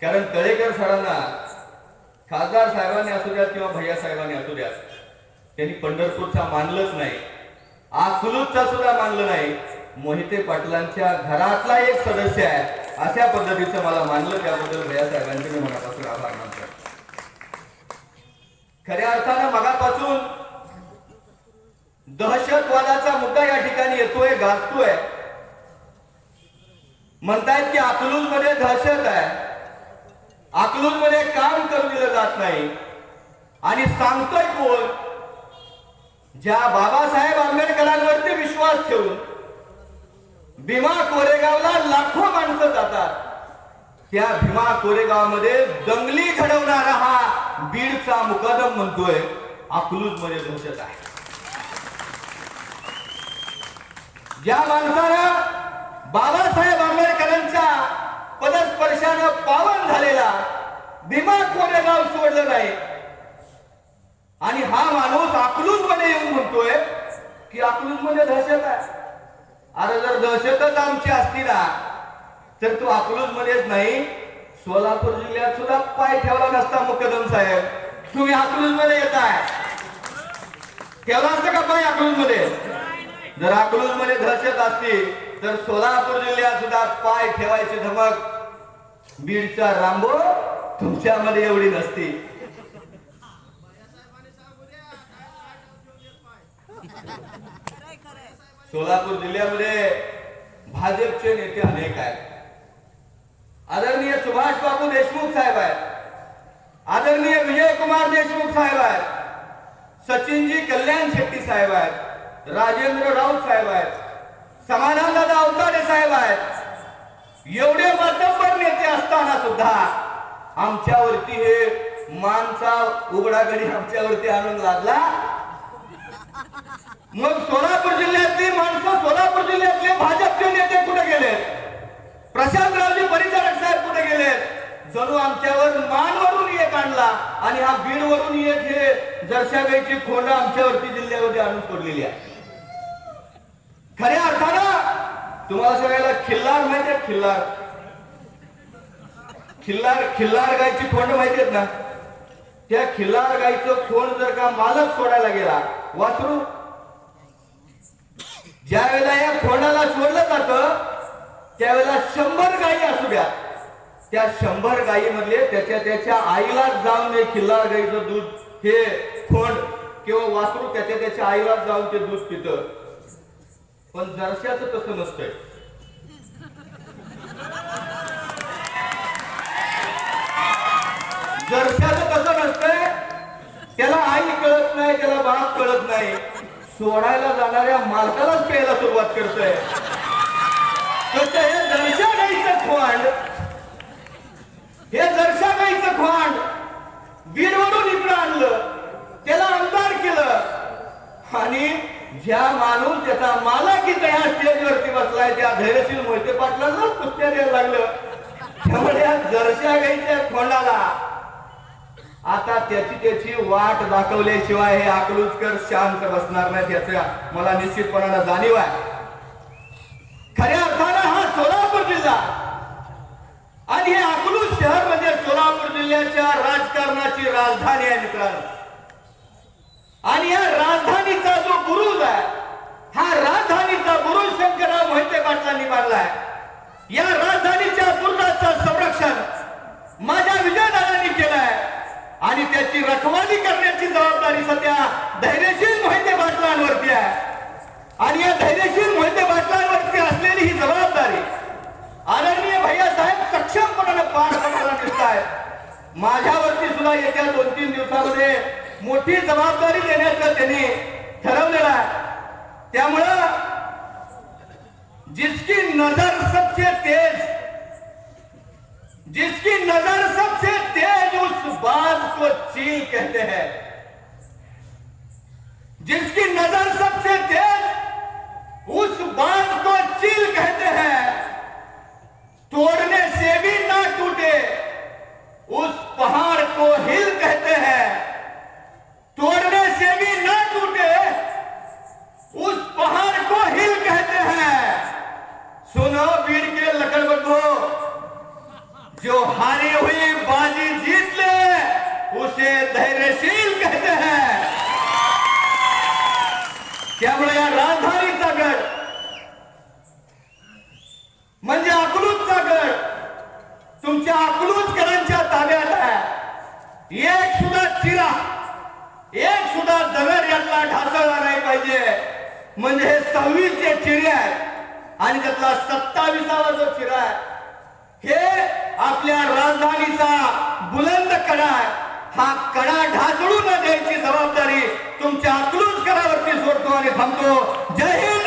कारण तळेकर सरांना खासदार साहेबांनी असू द्या किंवा भैया साहेबांनी असू द्या, त्यांनी पंढरपूरचा मानलंच नाही, अकलूजचा सुद्धा मानलं नाही. मोहिते पाटलांच्या घरातला एक सदस्य आहे अशा पद्धतीचं मला मानलं. त्याबद्दल भैया साहेबांचे मी मनापासून आभार मानतो. खऱ्या अर्थानं मगापासून दहशतवादाचा मुद्दा या ठिकाणी येतोय, गाजतोय. म्हणतायत की अकलूज मध्ये दहशत आहे, अकलूज मध्ये काम करू दिलं जात नाही. आणि सांगतोय कोण? ज्या बाबासाहेब आंबेडकरांवरती विश्वास ठेवून भीमा कोरेगावला लाखो माणसं जातात, त्या भीमा कोरेगावमध्ये दंगली घडवणारा हा बीडचा मुकादम म्हणतोय अकलूज मध्ये दहशत आहे. ज्या माणसानं बाबासाहेब आंबेडकरांच्या पदस्पर्शानं पावन झालेला भीमा कोरेगाव सोडलं नाही, आणि हा माणूस अकलूज मध्ये येऊन म्हणतोय की अकलूज मध्ये दहशत आहे. अरे जर दहशतच आमची असती ना तर तू अकलूज मध्येच नाही, सोलापूर जिल्ह्यात सुद्धा पाय ठेवला नसता. मुकदम साहेब, तुम्ही अकलूज मध्ये येताय, ठेवला असतं का पाय अकलूज मध्ये? जर अकलूज मध्ये दहशत असती तर सोलापूर जिल्ह्यात सुद्धा पाय ठेवायची धमक बीडचा रामबो तुमच्यामध्ये एवढी नसती. सोलापूर जिल्ह्यामध्ये भाजपचे नेते अनेक आहेत. आदरणीय सुभाष बाबू देशमुख साहेब आहेत, आदरणीय विजय कुमार देशमुख साहेब आहेत, सचिनजी कल्याण शेट्टी साहेब आहेत, राजेंद्र राऊत साहेब आहेत, समाधानदादा अवताडे साहेब आहेत. एवढे मातब्बर नेते असताना सुद्धा आमच्यावरती हे मानचा उघडा गडी आमच्यावरती आणून लादला. मग सोलापूर जिल्ह्यातली माणसं, सोलापूर जिल्ह्यातले भाजपचे नेते कुठे गेले? प्रशांतरावजी परिचारक साहेब कुठे गेले? जणू आमच्यावर मानवरून एक आणला आणि हा बीडवरून एक हे जरशागाईची खोंड आमच्यावरती जिल्ह्यामध्ये आणून सोडलेली आहे. खऱ्या अर्थानं तुम्हाला सगळ्याला खिल्लार माहिती आहे? खिल्लार खिल्लार खिल्लार गायची खोंड माहिती आहेत ना? त्या खिल्लार गायचं खोंड जर का मालक सोडायला गेला, वासरू, ज्या वेळेला या खोंडाला सोडलं जातं त्यावेळेला 100 गायी असू द्या, त्या 100 गायी मधले त्याच्या आईला जाऊन हे खिल्लार गायीचं दूध, हे खोंड किंवा वासरू त्याच्या आईला जाऊन ते दूध पितं. पण जरशाचं तसं नसतंय. जरशाचं तसं नसतंय. त्याला आई कळत नाही, त्याला बाप कळत नाही, सोडायला जाणाऱ्या मालकालाच प्यायला सुरुवात करतोय. तसं हे जरशा गाईचं खोंड, हे जरशा गाईचं खोंड बीडवरून इकडं आणलं, त्याला आमदार केलं, आणि ज्या माणूस त्याचा मालक इथे ह्या स्टेजवरती बसलाय त्या धैर्यशील मोहिते पाटलांना कुस्त्या द्यायला लागलं. त्यामुळे या जरशा गाईच्या खोंडाला आता त्याची वाट दाखवल्याशिवाय हे अकलूजकर शांत बसणार नाही, याचा मला निश्चितपणाने जाणीव आहे. खऱ्या अर्थानं हा सोलापूर जिल्हा आणि हे अकलूज शहर म्हणजे सोलापूर जिल्ह्याच्या राजकारणाची राजधानी आहे मित्रांनो. आणि या राजधानीचा जो बुरुज आहे, हा राजधानीचा बुरुज शंकरराव मोहिते पाटलांनी बांधलाय. या राजधानीच्या बुरुजाचं संरक्षण माझ्या विजयदादांनी केलंय आणि त्याची रखवाली करण्याची जबाबदारी सध्या धैर्यशील मोहिते पाटलांवरती आहे. आणि या धैर्यशील मोहिते पाटलांवरती असलेली ही जबाबदारी आदरणीय भैया साहेब सक्षमपणाने पार करताना दिसत आहे. माझ्यावरती सुद्धा येत्या 2-3 दिवसामध्ये मोठी जबाबदारी देण्याचं त्यांनी ठरवलेलं आहे. त्यामुळं जिसकी नजर सबसे तेज, जिसकी नजर सबसे तेज उस बाज को चील कहते हैं. जिसकी नजर सबसे तेज उस बाज को चील कहते हैं. तोड़ने से भी ना टूटे उस पहाड़ को हिल कहते हैं. तोड़ने से भी ना टूटे उस पहाड़ को हिल कहते हैं. सुनो बीड़ के लकड़बग्घो, जो हारी हुई बाजी जीत ले उसे धैर्यशील कहते हैं. त्यामुळे या राजधानीचा गड म्हणजे अकलूजचा गड तुमच्या अकलूजकरांच्या ताब्यात आहे. एक सुद्धा चिरा, एक सुद्धा दगड यातला ढासळला नाही पाहिजे. म्हणजे हे 26 चिरे आहेत आणि त्यातला 27वा जो चिरा आहे हे आपल्या राजधानीचा बुलंद कडा आहे. हा कडा ढासळू न द्यायची जबाबदारी तुमच्या अकलूजकरावरती सोडतो आणि थांबतो. जय हिंद.